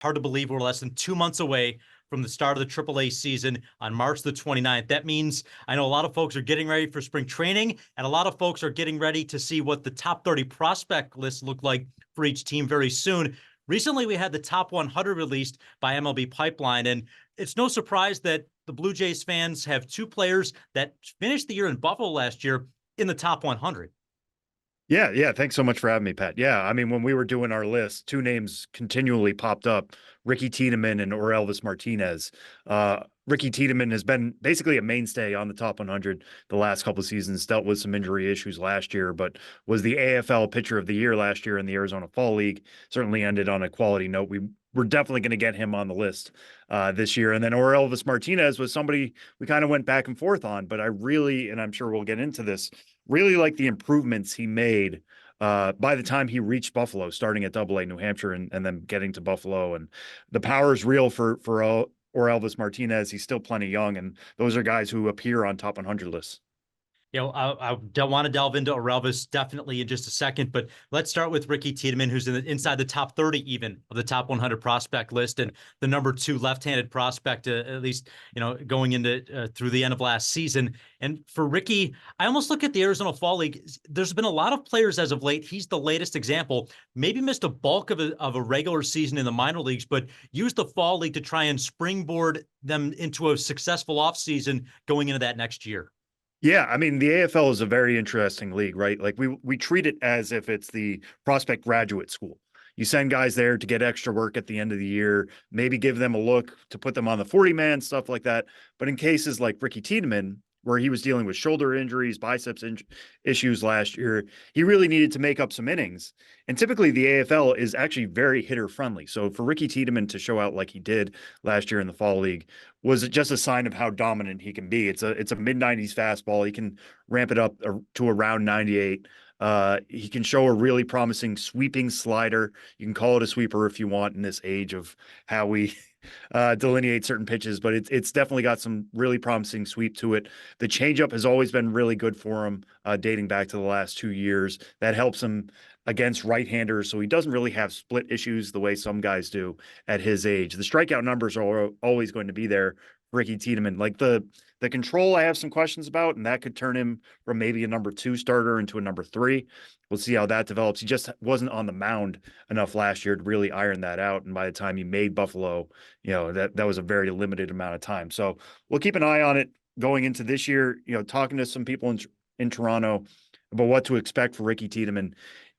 Hard to believe we're less than 2 months away from the start of the AAA season on March the 29th. That means I know a lot of folks are getting ready for spring training, and a lot of folks are getting ready to see what the top 30 prospect lists look like for each team very soon. Recently, we had the top 100 released by MLB Pipeline, and it's no surprise that the Blue Jays fans have two players that finished the year in Buffalo last year in the top 100. Yeah. Thanks so much for having me, Pat. Yeah, I mean, when we were doing our list, two names continually popped up: Ricky Tiedemann and Orelvis Martinez. Ricky Tiedemann has been basically a mainstay on the top 100 the last couple of seasons. Dealt with some injury issues last year, but was the AFL Pitcher of the Year last year in the Arizona Fall League. Certainly ended on a quality note. We're definitely going to get him on the list this year. And then Orelvis Martinez was somebody we kind of went back and forth on, but I really, and I'm sure we'll get into this, really like the improvements he made by the time he reached Buffalo, starting at Double A New Hampshire and then getting to Buffalo. And the power is real for Orelvis Martinez. He's still plenty young, and those are guys who appear on top 100 lists. I don't want to delve into Orelvis definitely in just a second, but let's start with Ricky Tiedemann, who's inside the top 30 even of the top 100 prospect list, and the number 2 left-handed prospect, at least going into through the end of last season. And for Ricky, I almost look at the Arizona Fall League. There's been a lot of players as of late. He's the latest example. Maybe missed a bulk of a regular season in the minor leagues, but used the Fall League to try and springboard them into a successful offseason going into that next year. Yeah, I mean, the AFL is a very interesting league, right? Like we treat it as if it's the prospect graduate school. You send guys there to get extra work at the end of the year, maybe give them a look to put them on the 40-man, stuff like that. But in cases like Ricky Tiedemann, where he was dealing with shoulder injuries, issues last year, he really needed to make up some innings. And typically the AFL is actually very hitter friendly. So for Ricky Tiedemann to show out like he did last year in the Fall League was just a sign of how dominant he can be. It's a mid-90s fastball. He can ramp it up to around 98. He can show a really promising sweeping slider. You can call it a sweeper if you want in this age of how we delineate certain pitches, but it's definitely got some really promising sweep to it. The changeup has always been really good for him, dating back to the last 2 years. That helps him against right-handers, so he doesn't really have split issues the way some guys do at his age. The strikeout numbers are always going to be there for Ricky Tiedemann. Like the control, I have some questions about, and that could turn him from maybe a number 2 starter into a number 3. We'll see how that develops. He just wasn't on the mound enough last year to really iron that out. And by the time he made Buffalo, that was a very limited amount of time. So we'll keep an eye on it going into this year. Talking to some people in Toronto about what to expect for Ricky Tiedemann.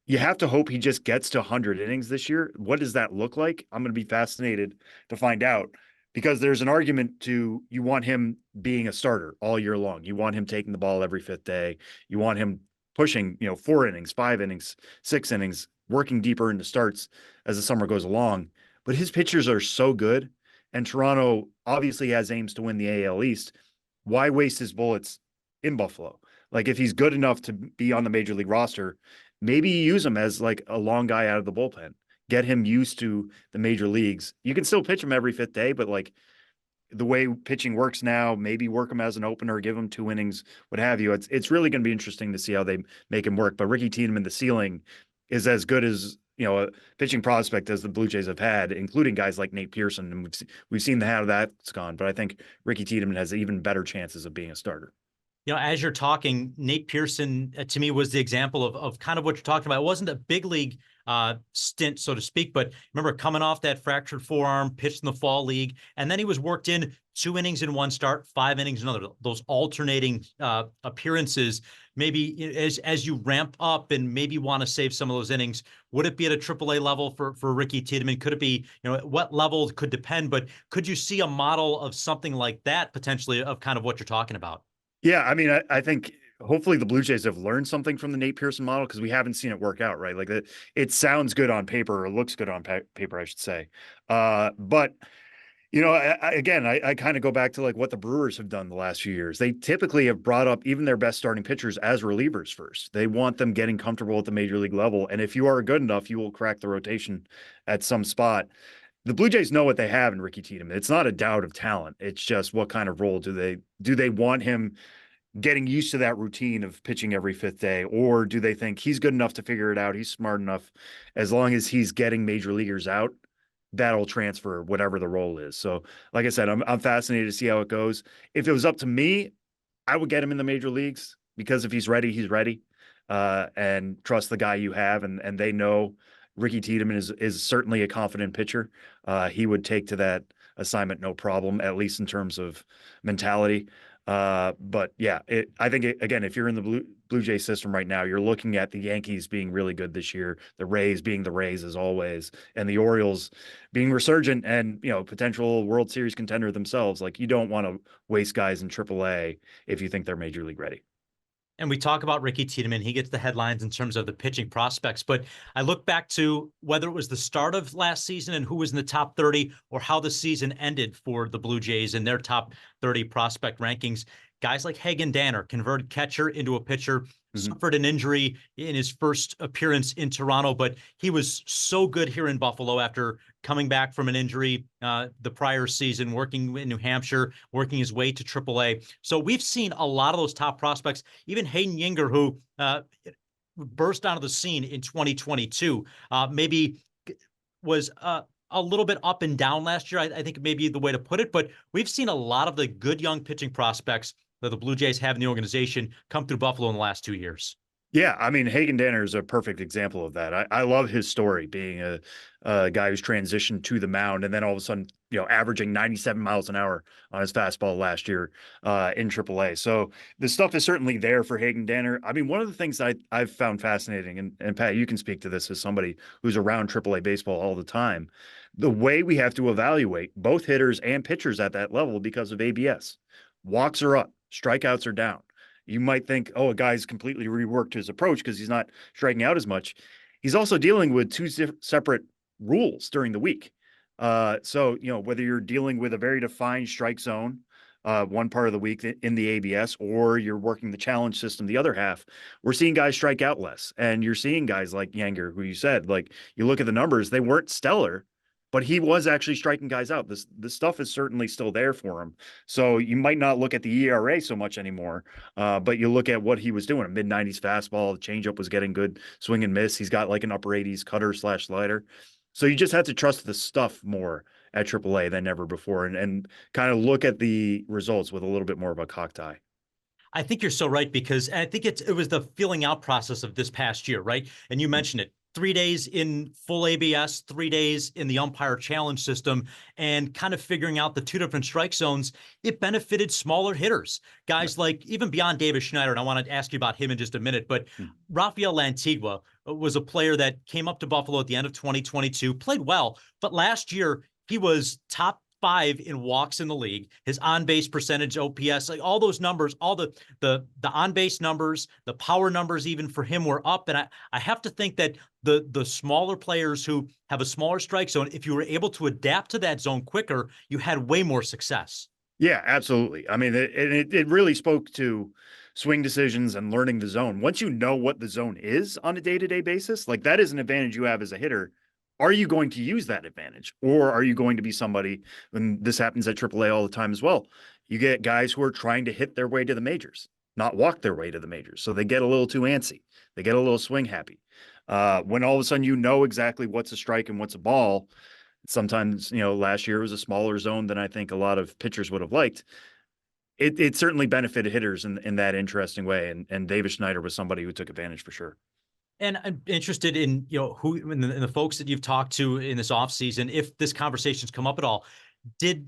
You have to hope he just gets to 100 innings this year. What does that look like? I'm going to be fascinated to find out, because there's an argument to you want him being a starter all year long. You want him taking the ball every 5th day. You want him pushing, 4 innings, 5 innings, 6 innings, working deeper into starts as the summer goes along. But his pitchers are so good, and Toronto obviously has aims to win the AL East. Why waste his bullets in Buffalo? Like, if he's good enough to be on the major league roster, maybe you use him as like a long guy out of the bullpen. Get him used to the major leagues. You can still pitch him every 5th day, but like the way pitching works now, maybe work him as an opener, give him 2 innings, what have you. It's really going to be interesting to see how they make him work. But Ricky Tiedemann, the ceiling is as good as a pitching prospect as the Blue Jays have had, including guys like Nate Pearson, and we've seen how that's gone. But I think Ricky Tiedemann has even better chances of being a starter. As you're talking, Nate Pearson, to me, was the example of kind of what you're talking about. It wasn't a big league stint, so to speak, but remember coming off that fractured forearm, pitched in the Fall League, and then he was worked in 2 innings in one start, 5 innings in another. Those alternating appearances. Maybe as you ramp up and maybe want to save some of those innings, would it be at a AAA level for Ricky Tiedemann? Could it be, what level could depend, but could you see a model of something like that potentially of kind of what you're talking about? Yeah, I mean, I think hopefully the Blue Jays have learned something from the Nate Pearson model, because we haven't seen it work out, right? Like it sounds good on paper, or looks good on paper, I should say. But I kind of go back to like what the Brewers have done the last few years. They typically have brought up even their best starting pitchers as relievers first. They want them getting comfortable at the major league level, and if you are good enough, you will crack the rotation at some spot. The Blue Jays know what they have in Ricky Tiedemann. It's not a doubt of talent. It's just what kind of role do they want him getting used to that routine of pitching every 5th day, or do they think he's good enough to figure it out? He's smart enough, as long as he's getting major leaguers out, that'll transfer whatever the role is. So, like I said, I'm fascinated to see how it goes. If it was up to me, I would get him in the major leagues because if he's ready, he's ready. And trust the guy you have, and they know Ricky Tiedemann is certainly a confident pitcher. He would take to that assignment no problem, at least in terms of mentality. But yeah, I think again, if you're in the Blue Jay system right now, you're looking at the Yankees being really good this year, the Rays being the Rays as always, and the Orioles being resurgent and potential World Series contender themselves. Like you don't want to waste guys in AAA if you think they're major league ready. And we talk about Ricky Tiedemann. He gets the headlines in terms of the pitching prospects. But I look back to whether it was the start of last season and who was in the top 30 or how the season ended for the Blue Jays and their top 30 prospect rankings. Guys like Hagen Danner, converted catcher into a pitcher, suffered an injury in his first appearance in Toronto, but he was so good here in Buffalo after coming back from an injury the prior season, working in New Hampshire, working his way to AAA. So we've seen a lot of those top prospects, even Hayden Yinger, who burst onto the scene in 2022, maybe was a little bit up and down last year, I think maybe the way to put it, but we've seen a lot of the good young pitching prospects that the Blue Jays have in the organization come through Buffalo in the last 2 years. Yeah, I mean, Hagen Danner is a perfect example of that. I love his story, being a guy who's transitioned to the mound and then all of a sudden, averaging 97 miles an hour on his fastball last year in AAA. So the stuff is certainly there for Hagen Danner. I mean, one of the things I've found fascinating, and Pat, you can speak to this as somebody who's around AAA baseball all the time, the way we have to evaluate both hitters and pitchers at that level because of ABS. Walks are up, strikeouts are down. You might think, oh, a guy's completely reworked his approach because he's not striking out as much. He's also dealing with two separate rules during the week. So, whether you're dealing with a very defined strike zone one part of the week in the ABS, or you're working the challenge system the other half, we're seeing guys strike out less. And you're seeing guys like Yanger, who you said, like, you look at the numbers, they weren't stellar, but he was actually striking guys out. This stuff is certainly still there for him. So you might not look at the ERA so much anymore, but you look at what he was doing. A mid-90s fastball, the changeup was getting good swing and miss. He's got like an upper 80s cutter / slider. So you just have to trust the stuff more at AAA than ever before, and kind of look at the results with a little bit more of a cocked eye. I think you're so right, because I think it was the feeling out process of this past year, right? And you mentioned it. 3 days in full ABS, 3 days in the umpire challenge system, and kind of figuring out the two different strike zones. It benefited smaller hitters, guys like even beyond Davis Schneider. And I want to ask you about him in just a minute, but Rafael Lantigua was a player that came up to Buffalo at the end of 2022, played well, but last year he was top 5 in walks in the league. His on-base percentage, OPS, like all those numbers, all the on-base numbers, the power numbers even for him were up. And I have to think that the smaller players who have a smaller strike zone, if you were able to adapt to that zone quicker, you had way more success. Yeah, absolutely. I mean, it really spoke to swing decisions and learning the zone. Once you know what the zone is on a day-to-day basis, like that is an advantage you have as a hitter. Are you going to use that advantage, or are you going to be somebody, and this happens at AAA all the time as well, you get guys who are trying to hit their way to the majors, not walk their way to the majors. So they get a little too antsy. They get a little swing happy. When all of a sudden you know exactly what's a strike and what's a ball, sometimes, last year was a smaller zone than I think a lot of pitchers would have liked. It certainly benefited hitters in that interesting way. And Davis Schneider was somebody who took advantage for sure. And I'm interested in, who in the folks that you've talked to in this offseason, if this conversation's come up at all, did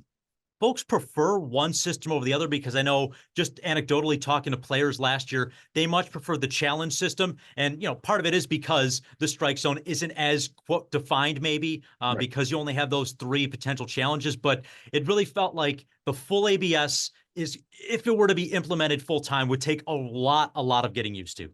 folks prefer one system over the other? Because I know, just anecdotally talking to players last year, they much prefer the challenge system. And, part of it is because the strike zone isn't as, quote, defined maybe, Right. because you only have those 3 potential challenges. But it really felt like the full ABS is, if it were to be implemented full time, would take a lot of getting used to.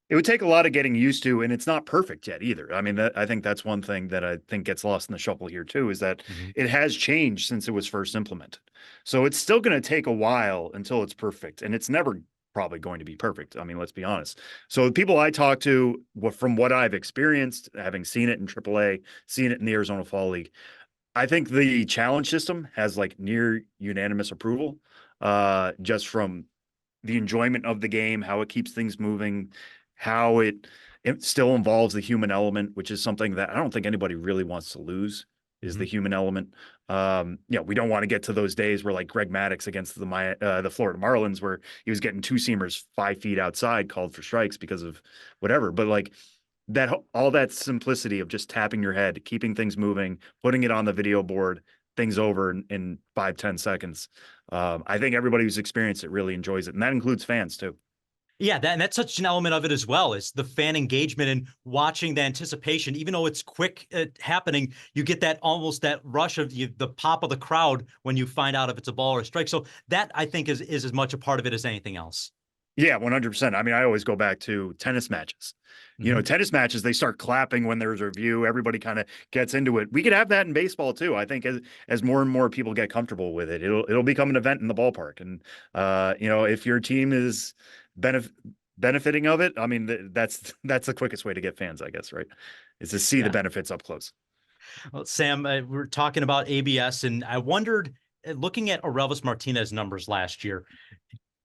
It would take a lot of getting used to, and it's not perfect yet either. I mean, I think that's one thing that I think gets lost in the shuffle here too, is that it has changed since it was first implemented. So it's still going to take a while until it's perfect, and it's never probably going to be perfect. I mean, let's be honest. So the people I talk to, from what I've experienced, having seen it in AAA, seen it in the Arizona Fall League, I think the challenge system has like near unanimous approval, just from the enjoyment of the game, how it keeps things moving, how it still involves the human element, which is something that I don't think anybody really wants to lose is the human element. We don't want to get to those days where like Greg Maddux against the Florida Marlins, where he was getting two seamers 5 feet outside called for strikes because of whatever. But like that, all that simplicity of just tapping your head, keeping things moving, putting it on the video board, things over in 5-10 seconds. I think everybody who's experienced it really enjoys it, and that includes fans too. Yeah, and that's such an element of it as well, is the fan engagement and watching the anticipation. Even though it's quick happening, you get that almost that rush of the pop of the crowd when you find out if it's a ball or a strike. So that, I think, is as much a part of it as anything else. Yeah, 100%. I mean, I always go back to tennis matches. Tennis matches, they start clapping when there's a review. Everybody kind of gets into it. We could have that in baseball too. I think as more and more people get comfortable with it, it'll become an event in the ballpark. And if your team is benefiting of it, I mean, that's the quickest way to get fans, I guess, right? Is to see the benefits up close. Well, Sam, we're talking about ABS, and I wondered, looking at Aurelvis Martinez numbers last year,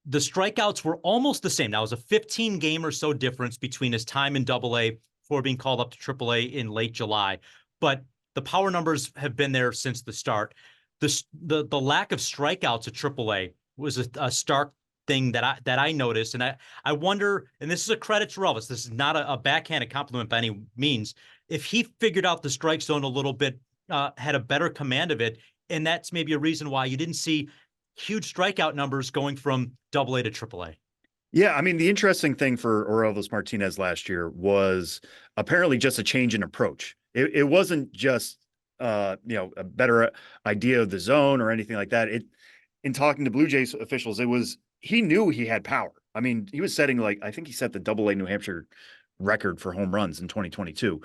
the strikeouts were almost the same. Now, it was a 15 game or so difference between his time in AA before being called up to AAA in late July. But the power numbers have been there since the start. The lack of strikeouts at AAA was a stark thing that I noticed. And I wonder, and this is a credit to Aurelvis, this is not a backhanded compliment by any means, if he figured out the strike zone a little bit, had a better command of it, and that's maybe a reason why you didn't see huge strikeout numbers going from AA to AAA. Yeah, I mean, the interesting thing for Aurelvis Martinez last year was apparently just a change in approach. It wasn't just a better idea of the zone or anything like that. In talking to Blue Jays officials, he knew he had power. I mean, he was setting, like, I think he set the AA New Hampshire record for home runs in 2022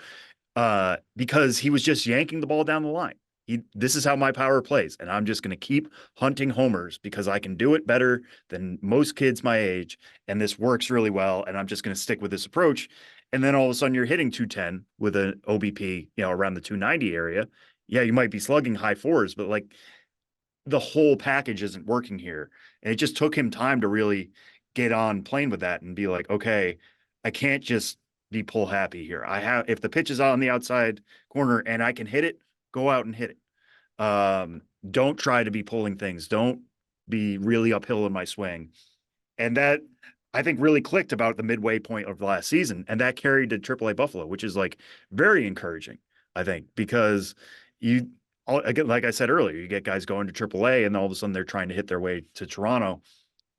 because he was just yanking the ball down the line. This is how my power plays, and I'm just going to keep hunting homers because I can do it better than most kids my age, and this works really well, and I'm just going to stick with this approach. And then all of a sudden you're hitting 210 with an OBP, around the 290 area. Yeah, you might be slugging high fours, but like the whole package isn't working here. And it just took him time to really get on playing with that and be like, okay, I can't just be pull happy here. If the pitch is on the outside corner and I can hit it, go out and hit it. Don't try to be pulling things. Don't be really uphill in my swing. And that, I think, really clicked about the midway point of the last season. And that carried to AAA Buffalo, which is like very encouraging, I think, because again, like I said earlier, you get guys going to AAA and all of a sudden they're trying to hit their way to Toronto.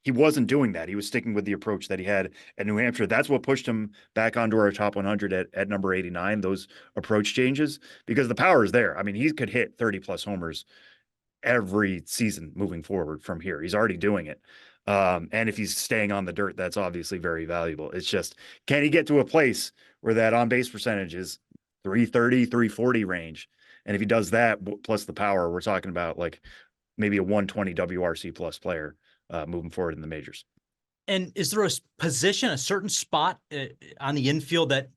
He wasn't doing that. He was sticking with the approach that he had at New Hampshire. That's what pushed him back onto our top 100 at number 89, those approach changes, because the power is there. I mean, he could hit 30 plus homers every season moving forward from here. He's already doing it. And if he's staying on the dirt, that's obviously very valuable. It's just, can he get to a place where that on base percentage is 330, 340 range? And if he does that, plus the power, we're talking about like maybe a 120 WRC plus player moving forward in the majors. And is there a position, a certain spot on the infield that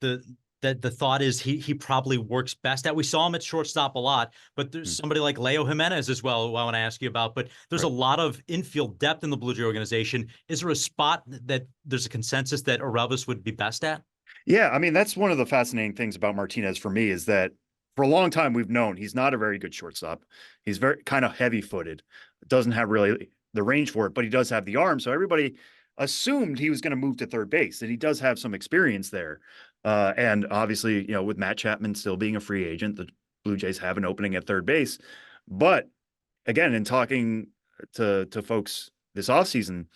the thought is he probably works best at? We saw him at shortstop a lot, but there's somebody like Leo Jimenez as well, who I want to ask you about. But there's a lot of infield depth in the Blue Jay organization. Is there a spot that there's a consensus that Aurelvis would be best at? Yeah, I mean, that's one of the fascinating things about Martinez for me, is that for a long time we've known he's not a very good shortstop. He's very kind of heavy-footed, doesn't have really the range for it, but he does have the arm. So everybody assumed he was going to move to third base, and he does have some experience there. And obviously, with Matt Chapman still being a free agent, the Blue Jays have an opening at third base. But again, in talking to folks this offseason,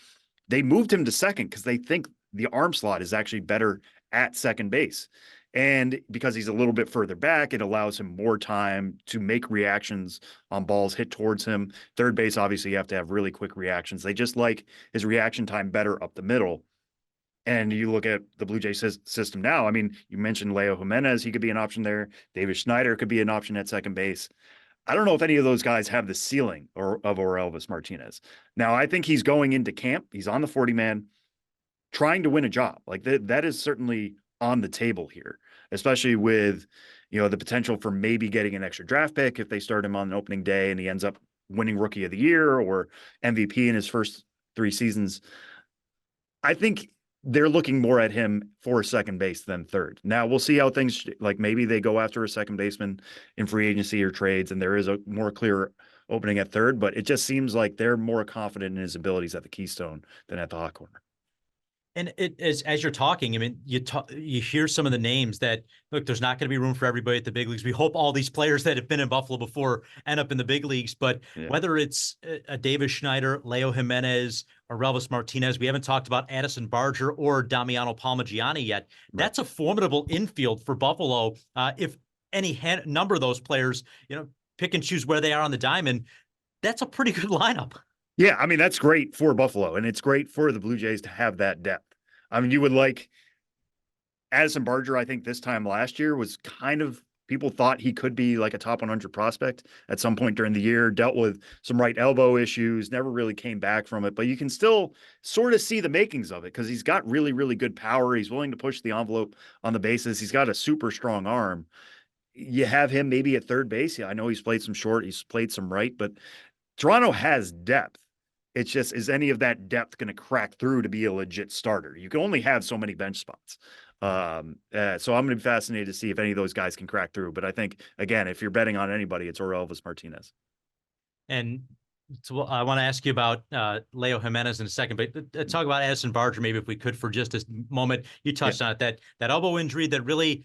they moved him to second because they think the arm slot is actually better at second base. And because he's a little bit further back, it allows him more time to make reactions on balls hit towards him. Third base, obviously, you have to have really quick reactions. They just like his reaction time better up the middle. And you look at the Blue Jay system now. I mean, you mentioned Leo Jimenez. He could be an option there. David Schneider could be an option at second base. I don't know if any of those guys have the ceiling of Aurelvis Martinez. Now, I think he's going into camp. He's on the 40-man, trying to win a job. Like that is certainly on the table here, especially with, the potential for maybe getting an extra draft pick if they start him on an opening day and he ends up winning Rookie of the Year or MVP in his first 3 seasons. I think they're looking more at him for second base than third. Now we'll see how things, like maybe they go after a second baseman in free agency or trades, and there is a more clear opening at third, but it just seems like they're more confident in his abilities at the Keystone than at the hot corner. And it is, as you're talking, I mean, you hear some of the names that, look, there's not going to be room for everybody at the big leagues. We hope all these players that have been in Buffalo before end up in the big leagues. But Yeah. whether it's a Davis Schneider, Leo Jimenez, or Relvis Martinez, we haven't talked about Addison Barger or Damiano Palmagiani yet. Right. That's a formidable infield for Buffalo. If any number of those players, pick and choose where they are on the diamond, that's a pretty good lineup. Yeah, I mean, that's great for Buffalo, and it's great for the Blue Jays to have that depth. I mean, you would like Addison Barger, I think this time last year was kind of, people thought he could be like a top 100 prospect at some point during the year, dealt with some right elbow issues, never really came back from it, but you can still sort of see the makings of it because he's got really, really good power. He's willing to push the envelope on the bases. He's got a super strong arm. You have him maybe at third base. Yeah, I know he's played some short, he's played some right, but Toronto has depth. It's just, is any of that depth going to crack through to be a legit starter? You can only have so many bench spots. So I'm going to be fascinated to see if any of those guys can crack through. But I think, again, if you're betting on anybody, it's Orelvis Martinez. And so I want to ask you about Leo Jimenez in a second, but talk about Addison Barger maybe if we could for just a moment. You touched on it, that elbow injury that really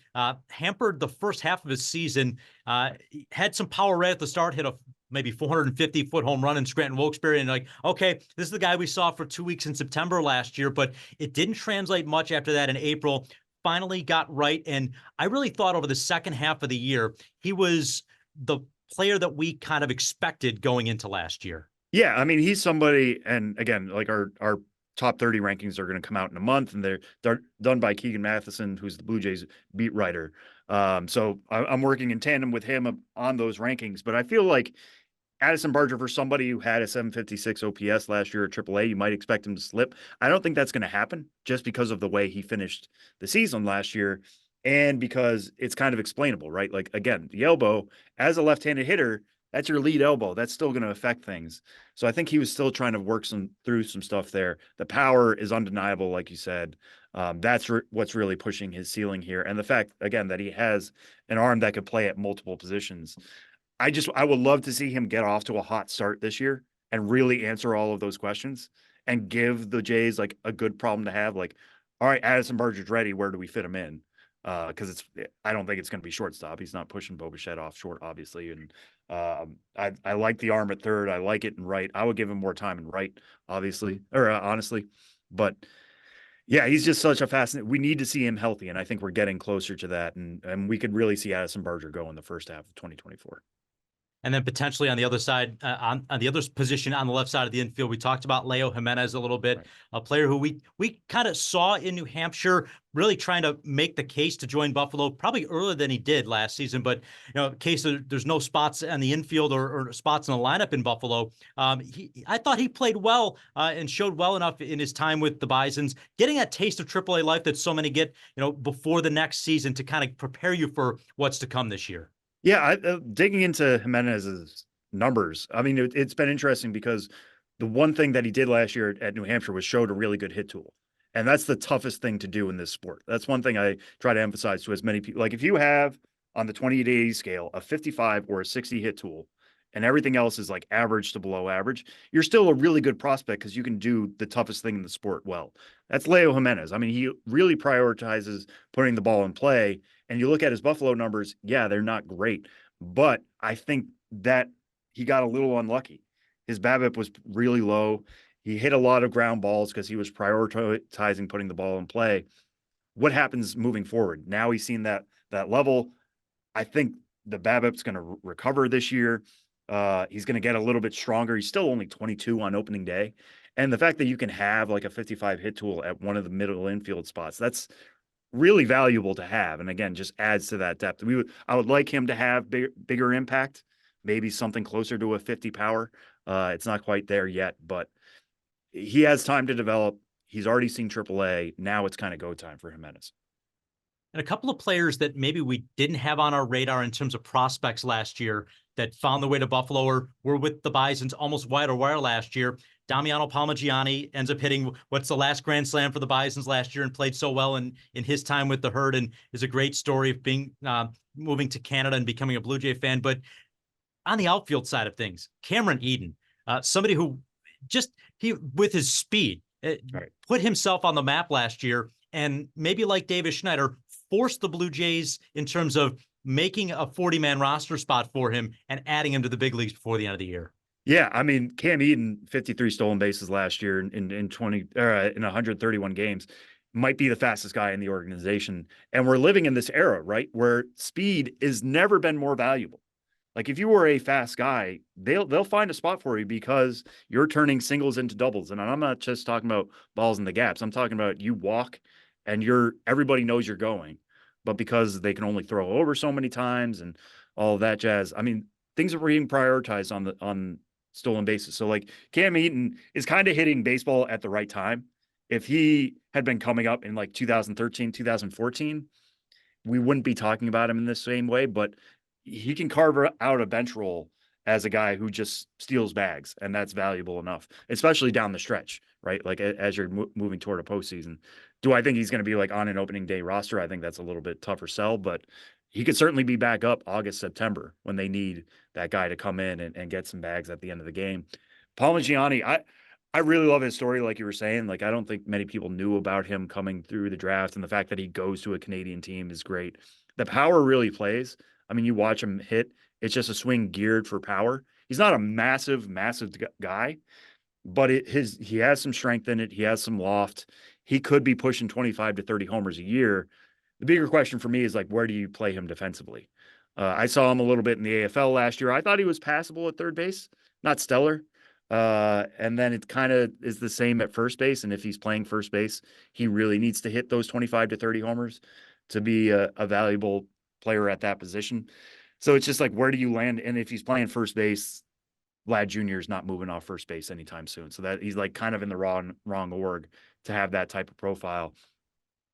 hampered the first half of his season. Had some power right at the start, hit a maybe 450-foot home run in Scranton Wilkes-Barre, and like, okay, this is the guy we saw for 2 weeks in September last year, but it didn't translate much after that in April. Finally got right, and I really thought over the second half of the year, he was the player that we kind of expected going into last year. Yeah, I mean, he's somebody, and again, like our top 30 rankings are going to come out in a month, and they're done by Keegan Matheson, who's the Blue Jays beat writer. So I'm working in tandem with him on those rankings, but I feel like Addison Barger, for somebody who had a 756 OPS last year at AAA, you might expect him to slip. I don't think that's going to happen just because of the way he finished the season last year and because it's kind of explainable, right? Like, again, the elbow, as a left-handed hitter, that's your lead elbow. That's still going to affect things. So I think he was still trying to work through some stuff there. The power is undeniable, like you said. That's what's really pushing his ceiling here. And the fact, again, that he has an arm that could play at multiple positions. I would love to see him get off to a hot start this year and really answer all of those questions and give the Jays like a good problem to have. Like, all right, Addison Barger's ready. Where do we fit him in? Because I don't think it's going to be shortstop. He's not pushing Bo Bichette off short, obviously. And I like the arm at third. I like it in right. I would give him more time in right, obviously, or honestly. But yeah, he's just such a fascinating. We need to see him healthy, and I think we're getting closer to that. And we could really see Addison Barger go in the first half of 2024. And then potentially on the other side, on the other position on the left side of the infield, we talked about Leo Jimenez a little bit, right. A player who we kind of saw in New Hampshire really trying to make the case to join Buffalo probably earlier than he did last season. But, in case there's no spots on the infield or spots in the lineup in Buffalo, I thought he played well and showed well enough in his time with the Bisons, getting that taste of AAA life that so many get, before the next season to kind of prepare you for what's to come this year. Yeah, digging into Jimenez's numbers, I mean, it's been interesting because the one thing that he did last year at New Hampshire was showed a really good hit tool. And that's the toughest thing to do in this sport. That's one thing I try to emphasize to as many people. Like if you have on the 20 to 80 scale a 55 or a 60 hit tool and everything else is like average to below average, you're still a really good prospect because you can do the toughest thing in the sport well. That's Leo Jimenez. I mean, he really prioritizes putting the ball in play. And you look at his Buffalo numbers, yeah, they're not great. But I think that he got a little unlucky. His BABIP was really low. He hit a lot of ground balls because he was prioritizing putting the ball in play. What happens moving forward? Now he's seen that level. I think the BABIP's going to recover this year. He's going to get a little bit stronger. He's still only 22 on opening day. And the fact that you can have like a 55 hit tool at one of the middle infield spots, that's really valuable to have. And again, just adds to that depth. I would like him to have bigger impact, maybe something closer to a 50 power. It's not quite there yet, but he has time to develop. He's already seen AAA. Now it's kind of go time for Jimenez. And a couple of players that maybe we didn't have on our radar in terms of prospects last year that found their way to Buffalo or were with the Bisons almost wire to wire last year. Damiano Palmagiani ends up hitting what's the last grand slam for the Bisons last year and played so well in his time with the Herd, and is a great story of being moving to Canada and becoming a Blue Jay fan. But on the outfield side of things, Cameron Eden, somebody who just with his speed put himself on the map last year, and maybe like Davis Schneider, forced the Blue Jays in terms of making a 40-man roster spot for him and adding him to the big leagues before the end of the year. Yeah, I mean, Cam Eden, 53 stolen bases last year in 131 games, might be the fastest guy in the organization. And we're living in this era, right, where speed has never been more valuable. Like if you were a fast guy, they'll find a spot for you because you're turning singles into doubles. And I'm not just talking about balls in the gaps. I'm talking about you walk and everybody knows you're going, but because they can only throw over so many times and all of that jazz. I mean, things are being prioritized on stolen bases. So like Cam Eaton is kind of hitting baseball at the right time. If he had been coming up in like 2013, 2014, we wouldn't be talking about him in the same way, but he can carve out a bench role as a guy who just steals bags, and that's valuable enough, especially down the stretch, right? Like as you're moving toward a postseason. Do I think he's going to be like on an opening day roster? I think that's a little bit tougher sell, but he could certainly be back up August, September when they need that guy to come in and get some bags at the end of the game. Palmagiani, I really love his story, like you were saying. Like, I don't think many people knew about him coming through the draft, and the fact that he goes to a Canadian team is great. The power really plays. I mean, you watch him hit, it's just a swing geared for power. He's not a massive guy, but he has some strength in it. He has some loft. He could be pushing 25 to 30 homers a year. The bigger question for me is like, where do you play him defensively? I saw him a little bit in the AFL last year. I thought he was passable at third base, not stellar. And then it kind of is the same at first base. And if he's playing first base, he really needs to hit those 25 to 30 homers to be a valuable player at that position. So it's just like, where do you land? And if he's playing first base, Vlad Jr. is not moving off first base anytime soon. So that he's like kind of in the wrong org to have that type of profile.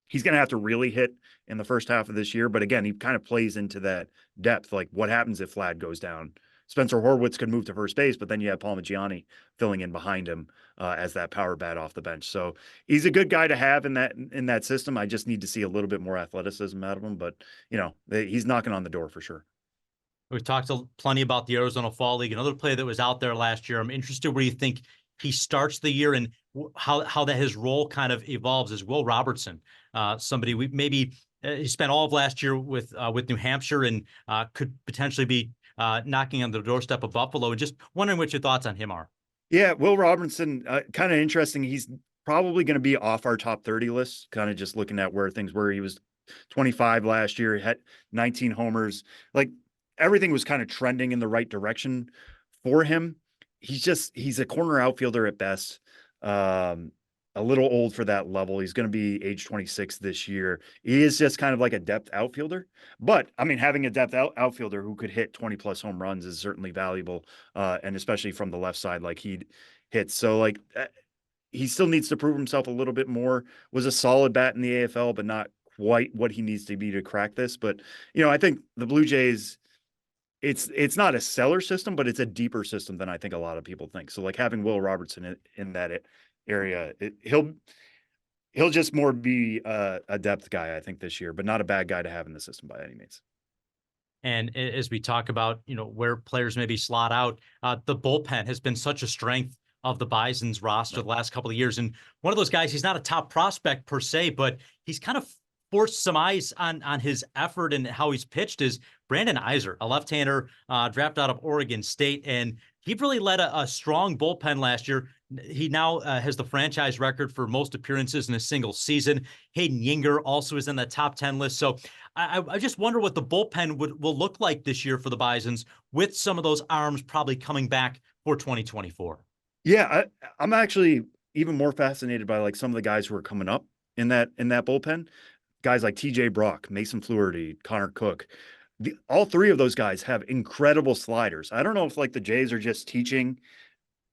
He's going to have to really hit in the first half of this year. But again, he kind of plays into that depth. Like what happens if Vlad goes down? Spencer Horwitz could move to first base, but then you have Palmagiani filling in behind him as that power bat off the bench. So he's a good guy to have in that system. I just need to see a little bit more athleticism out of him, but he's knocking on the door for sure. We've talked plenty about the Arizona Fall League. Another player that was out there last year. I'm interested where you think he starts the year and how that his role kind of evolves is Will Robertson. Somebody he spent all of last year with New Hampshire and could potentially be knocking on the doorstep of Buffalo. And just wondering what your thoughts on him are. Yeah, Will Robertson, kind of interesting. He's probably going to be off our top 30 list, kind of just looking at where things were. He was 25 last year, had 19 homers. Like everything was kind of trending in the right direction for him. He's a corner outfielder at best. A little old for that level. He's going to be age 26 this year. He is just kind of like a depth outfielder. But I mean, having a depth outfielder who could hit 20 plus home runs is certainly valuable. And especially from the left side, like he hits. So like he still needs to prove himself a little bit more. Was a solid bat in the AFL, but not quite what he needs to be to crack this. But, I think the Blue Jays, it's not a seller system, but it's a deeper system than I think a lot of people think. So like having Will Robertson in that area, he'll just more be a depth guy, I think, this year, but not a bad guy to have in the system by any means. And as we talk about, where players maybe slot out, the bullpen has been such a strength of the Bisons roster the last couple of years. And one of those guys, he's not a top prospect per se, but he's kind of forced some eyes on his effort and how he's pitched is Brandon Iser, a left-hander drafted out of Oregon State. And he really led a strong bullpen last year. He now has the franchise record for most appearances in a single season. Hayden Yinger also is in the top 10 list. So I just wonder what the bullpen will look like this year for the Bisons with some of those arms probably coming back for 2024. Yeah, I'm actually even more fascinated by like some of the guys who are coming up in that bullpen. Guys like TJ Brock, Mason Fluharty, Connor Cook. All three of those guys have incredible sliders. I don't know if like the Jays are just teaching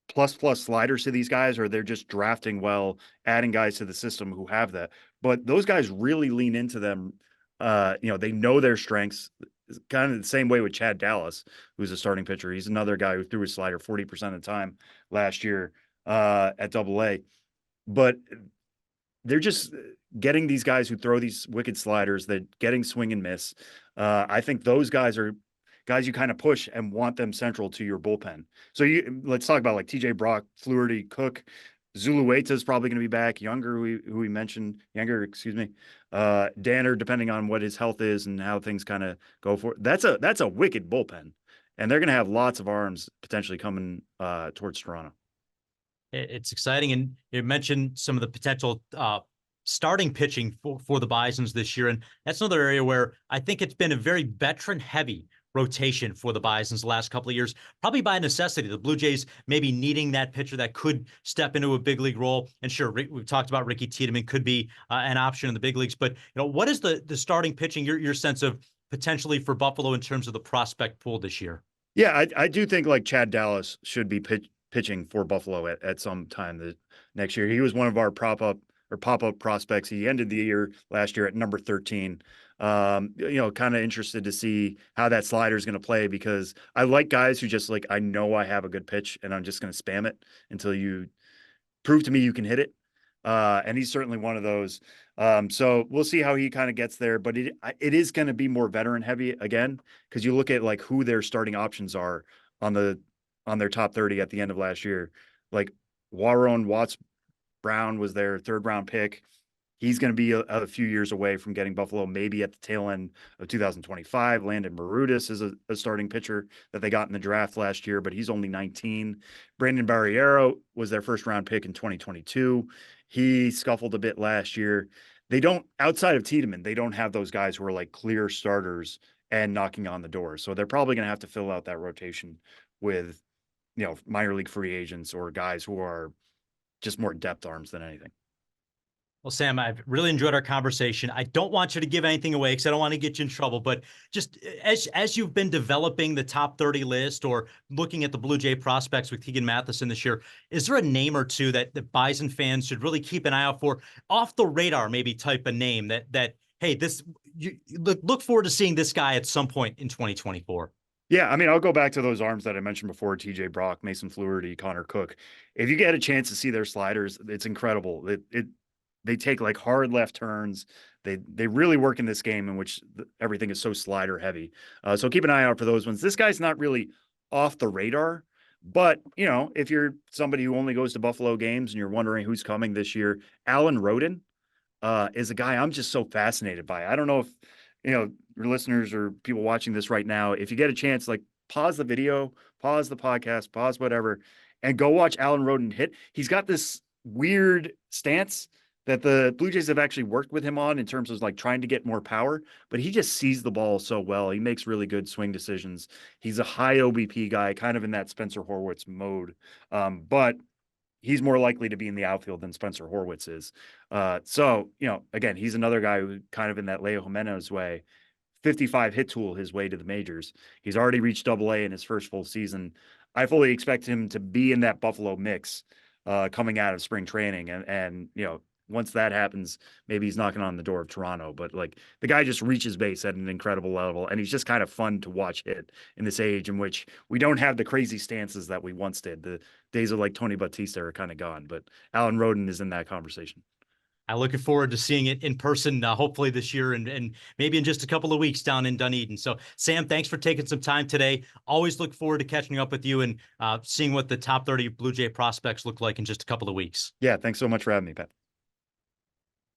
plus sliders to these guys, or they're just drafting well, adding guys to the system who have that. But those guys really lean into them. They know their strengths. kind of the same way with Chad Dallas, who's a starting pitcher. He's another guy who threw his slider 40% of the time last year at Double-A. But they're just getting these guys who throw these wicked sliders, that getting swing and miss. I think those guys are guys you kind of push and want them central to your bullpen. So let's talk about like TJ Brock, Fluharty, Cook. Zulueta is probably going to be back. Who we mentioned, excuse me. Danner, depending on what his health is and how things kind of go for it. That's a wicked bullpen, and they're going to have lots of arms potentially coming towards Toronto. It's exciting, and you mentioned some of the potential starting pitching for the Bisons this year, and that's another area where I think it's been a very veteran-heavy rotation for the Bisons the last couple of years, probably by necessity. The Blue Jays maybe needing that pitcher that could step into a big league role. And sure, we've talked about Ricky Tiedemann could be an option in the big leagues, but what is the starting pitching, your sense of potentially for Buffalo in terms of the prospect pool this year? Yeah, I do think like Chad Dallas should be pitching for Buffalo at some time next year. He was one of our pop-up prospects. He ended the year last year at number 13. Kind of interested to see how that slider is going to play, because I like guys who just like, I know I have a good pitch and I'm just going to spam it until you prove to me you can hit it. And he's certainly one of those. So we'll see how he kind of gets there, but it is going to be more veteran heavy again, because you look at like who their starting options are on their top 30 at the end of last year. Like Warren Watts Brown was their 3rd round pick. He's going to be a few years away from getting Buffalo, maybe at the tail end of 2025. Landon Marutis is a starting pitcher that they got in the draft last year, but he's only 19. Brandon Barriero was their 1st round pick in 2022. He scuffled a bit last year. They don't, outside of Tiedemann, they don't have those guys who are like clear starters and knocking on the door. So they're probably going to have to fill out that rotation with, minor league free agents or guys who are just more depth arms than anything. Well, Sam, I've really enjoyed our conversation. I don't want you to give anything away because I don't want to get you in trouble, but just as you've been developing the top 30 list or looking at the Blue Jay prospects with Keegan Matheson this year, is there a name or two that the Bison fans should really keep an eye out for, off the radar, maybe type of name that hey, you look forward to seeing this guy at some point in 2024? Yeah, I mean, I'll go back to those arms that I mentioned before: TJ Brock, Mason Fluharty, Connor Cook. If you get a chance to see their sliders, it's incredible. They take like hard left turns. They really work in this game in which everything is so slider heavy. So keep an eye out for those ones. This guy's not really off the radar, but if you're somebody who only goes to Buffalo games and you're wondering who's coming this year, Alan Roden is a guy I'm just so fascinated by. I don't know if your listeners or people watching this right now, if you get a chance, like pause the video, pause the podcast, pause whatever, and go watch Alan Roden hit. He's got this weird stance that the Blue Jays have actually worked with him on in terms of like trying to get more power, but he just sees the ball so well. He makes really good swing decisions. He's a high OBP guy, kind of in that Spencer Horwitz mode. But he's more likely to be in the outfield than Spencer Horwitz is. So, again, he's another guy who kind of in that Leo Jimenez way, 55 hit tool his way to the majors. He's already reached Double-A in his first full season. I fully expect him to be in that Buffalo mix coming out of spring training. And once that happens, maybe he's knocking on the door of Toronto. But like, the guy just reaches base at an incredible level, and he's just kind of fun to watch hit in this age in which we don't have the crazy stances that we once did. The days of like Tony Bautista are kind of gone, but Alan Roden is in that conversation. I'm looking forward to seeing it in person, hopefully this year and maybe in just a couple of weeks down in Dunedin. So, Sam, thanks for taking some time today. Always look forward to catching up with you and seeing what the top 30 Blue Jay prospects look like in just a couple of weeks. Yeah, thanks so much for having me, Pat.